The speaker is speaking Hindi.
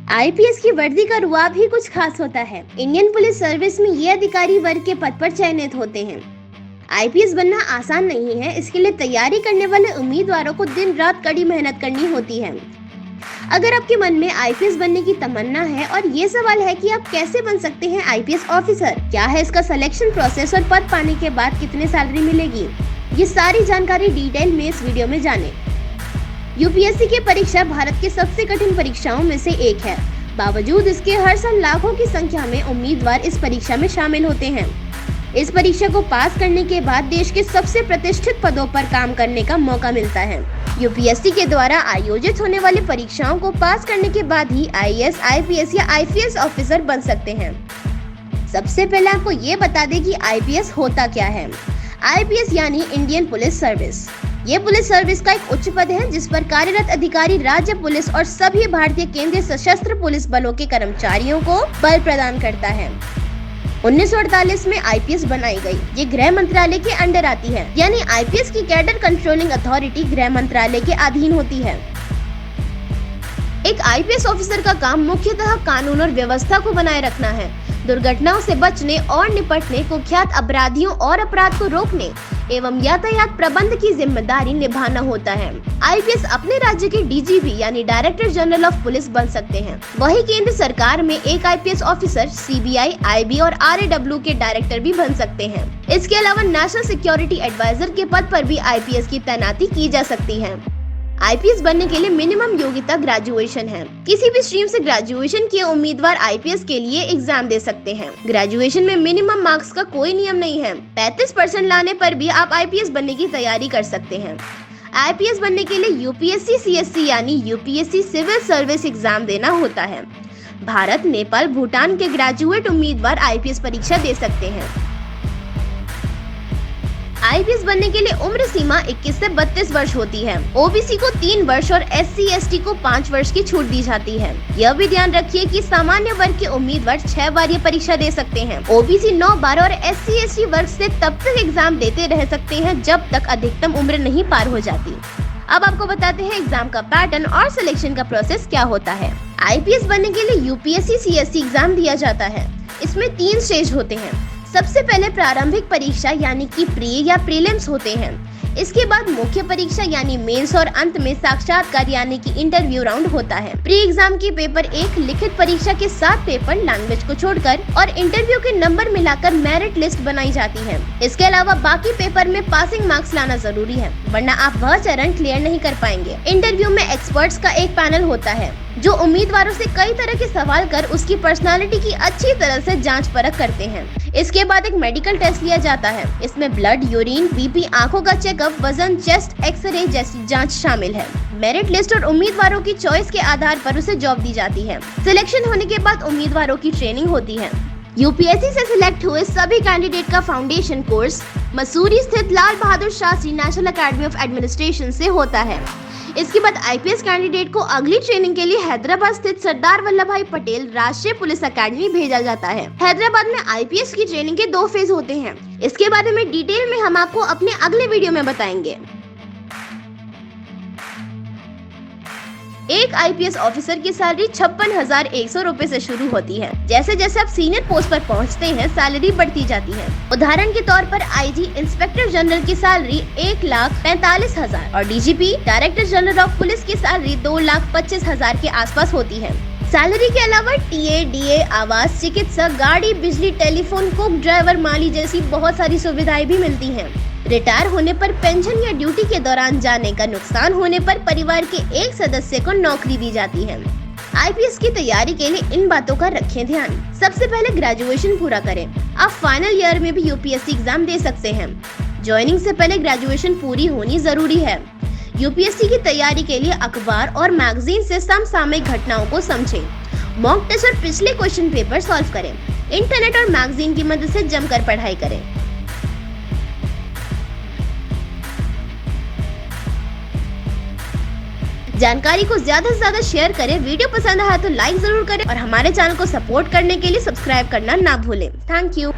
आईपीएस की वर्दी का रुआब ही कुछ खास होता है। इंडियन पुलिस सर्विस में ये अधिकारी वर्ग के पद पर चयनित होते हैं। आईपीएस बनना आसान नहीं है, इसके लिए तैयारी करने वाले उम्मीदवारों को दिन रात कड़ी मेहनत करनी होती है। अगर आपके मन में आईपीएस बनने की तमन्ना है और ये सवाल है कि आप कैसे बन सकते हैं आईपीएस ऑफिसर, क्या है इसका सिलेक्शन प्रोसेस और पद पाने के बाद कितने सैलरी मिलेगी, ये सारी जानकारी डिटेल में इस वीडियो में जानें। यूपीएससी की परीक्षा भारत की सबसे कठिन परीक्षाओं में से एक है। बावजूद इसके हर साल लाखों की संख्या में उम्मीदवार इस परीक्षा में शामिल होते हैं। इस परीक्षा को पास करने के बाद देश के सबसे प्रतिष्ठित पदों पर काम करने का मौका मिलता है। यूपीएससी के द्वारा आयोजित होने वाली परीक्षाओं को पास करने के बाद ही आईएएस, आईपीएस या आईपीएस ऑफिसर बन सकते हैं। सबसे पहले आपको ये बता दें कि आईपीएस होता क्या है। आईपीएस यानी इंडियन पुलिस सर्विस। ये पुलिस सर्विस का एक उच्च पद है जिस पर कार्यरत अधिकारी राज्य पुलिस और सभी भारतीय केंद्रीय सशस्त्र पुलिस बलों के कर्मचारियों को बल प्रदान करता है। 1948 में आईपीएस बनाई गई। ये गृह मंत्रालय के अंडर आती है, यानी आईपीएस की कैडर कंट्रोलिंग अथॉरिटी गृह मंत्रालय के अधीन होती है। एक आईपीएस ऑफिसर का काम मुख्यतः कानून और व्यवस्था को बनाए रखना है, दुर्घटनाओं से बचने और निपटने, कुख्यात अपराधियों और अपराध को रोकने एवं यातायात प्रबंध की जिम्मेदारी निभाना होता है। आईपीएस अपने राज्य के डीजीपी यानी डायरेक्टर जनरल ऑफ पुलिस बन सकते हैं। वही केंद्र सरकार में एक आईपीएस ऑफिसर सीबीआई, आईबी और आरएडब्ल्यू के डायरेक्टर भी बन सकते हैं। इसके अलावा नेशनल सिक्योरिटी एडवाइजर के पद पर भी आईपीएस की तैनाती की जा सकती है। आईपीएस बनने के लिए मिनिमम योग्यता ग्रेजुएशन है। किसी भी स्ट्रीम से ग्रेजुएशन किए उम्मीदवार आईपीएस के लिए एग्जाम दे सकते हैं। ग्रेजुएशन में मिनिमम मार्क्स का कोई नियम नहीं है। 35% लाने पर भी आप आईपीएस बनने की तैयारी कर सकते हैं। आईपीएस बनने के लिए यूपीएससी सीएससी यानी यूपीएससी सिविल सर्विस एग्जाम देना होता है। भारत, नेपाल, भूटान के ग्रेजुएट उम्मीदवार आईपीएस परीक्षा दे सकते हैं। आईपीएस बनने के लिए उम्र सीमा 21 से 32 वर्ष होती है। ओबीसी को 3 वर्ष और एससी/एसटी को 5 वर्ष की छूट दी जाती है। यह भी ध्यान रखिए कि सामान्य वर्ग के उम्मीदवार 6 बार ये परीक्षा दे सकते हैं। ओबीसी 9 बार और एससी/एसटी वर्ग से तब तक एग्जाम देते रह सकते हैं जब तक अधिकतम उम्र नहीं पार हो जाती। अब आपको बताते हैं एग्जाम का पैटर्न और सिलेक्शन का प्रोसेस क्या होता है। आईपीएस बनने के लिए यूपीएससी सीएससी एग्जाम दिया जाता है। इसमें 3 स्टेज होते हैं। सबसे पहले प्रारंभिक परीक्षा यानी कि प्री या प्रीलिम्स होते हैं। इसके बाद मुख्य परीक्षा यानी मेंस और अंत में साक्षात्कार यानी कि इंटरव्यू राउंड होता है। प्री एग्जाम के पेपर 1 लिखित परीक्षा के 7 पेपर लैंग्वेज को छोड़कर और इंटरव्यू के नंबर मिलाकर मेरिट लिस्ट बनाई जाती है। इसके अलावा बाकी पेपर में पासिंग मार्क्स लाना जरूरी है, वरना आप वह चरण क्लियर नहीं कर पाएंगे। इंटरव्यू में एक्सपर्ट्स का एक पैनल होता है जो उम्मीदवारों से कई तरह के सवाल कर उसकी पर्सनालिटी की अच्छी तरह से जांच परख करते हैं। इसके बाद एक मेडिकल टेस्ट लिया जाता है। इसमें ब्लड, यूरिन, बीपी, आंखों का चेकअप, वजन, चेस्ट एक्सरे जैसी जांच शामिल है। मेरिट लिस्ट और उम्मीदवारों की चॉइस के आधार पर उसे जॉब दी जाती है। सिलेक्शन होने के बाद उम्मीदवारों की ट्रेनिंग होती है। यूपीएससी से सिलेक्ट हुए सभी कैंडिडेट का फाउंडेशन कोर्स मसूरी स्थित Lal Bahadur Shastri national academy of administration से होता है। इसके बाद आईपीएस कैंडिडेट को अगली ट्रेनिंग के लिए हैदराबाद स्थित सरदार वल्लभ भाई पटेल राष्ट्रीय पुलिस अकेडमी भेजा जाता है। हैदराबाद में आईपीएस की ट्रेनिंग के 2 फेज होते हैं। इसके बारे में डिटेल में हम आपको अपने अगले वीडियो में बताएंगे। एक आईपीएस ऑफिसर की सैलरी 56,100 रुपए से शुरू होती है। जैसे जैसे आप सीनियर पोस्ट पर पहुंचते हैं, सैलरी बढ़ती जाती है। उदाहरण के तौर पर आईजी, इंस्पेक्टर जनरल की सैलरी 1,45,000 और DGP, director general of police की सैलरी 2,25,000 के आसपास होती है। सैलरी के अलावा टीए, डीए, आवास, चिकित्सक, गाड़ी, बिजली, टेलीफोन, कुक, ड्राइवर, माली जैसी बहुत सारी सुविधाएं भी मिलती हैं। रिटायर होने पर पेंशन या ड्यूटी के दौरान जाने का नुकसान होने पर परिवार के एक सदस्य को नौकरी दी जाती है। आईपीएस की तैयारी के लिए इन बातों का रखें ध्यान। सबसे पहले ग्रेजुएशन पूरा करें। आप फाइनल ईयर में भी यूपीएससी एग्जाम दे सकते हैं। ज्वाइनिंग से पहले ग्रेजुएशन पूरी होनी जरूरी है। यूपीएससी की तैयारी के लिए अखबार और मैगजीन से समसामयिक घटनाओं को समझें। मॉक टेस्ट और पिछले क्वेश्चन पेपर सॉल्व करें। इंटरनेट और मैगजीन की मदद से जमकर पढ़ाई करें। जानकारी को ज्यादा से ज्यादा शेयर करें। वीडियो पसंद आया तो लाइक जरूर करें और हमारे चैनल को सपोर्ट करने के लिए सब्सक्राइब करना ना भूलें। Thank you.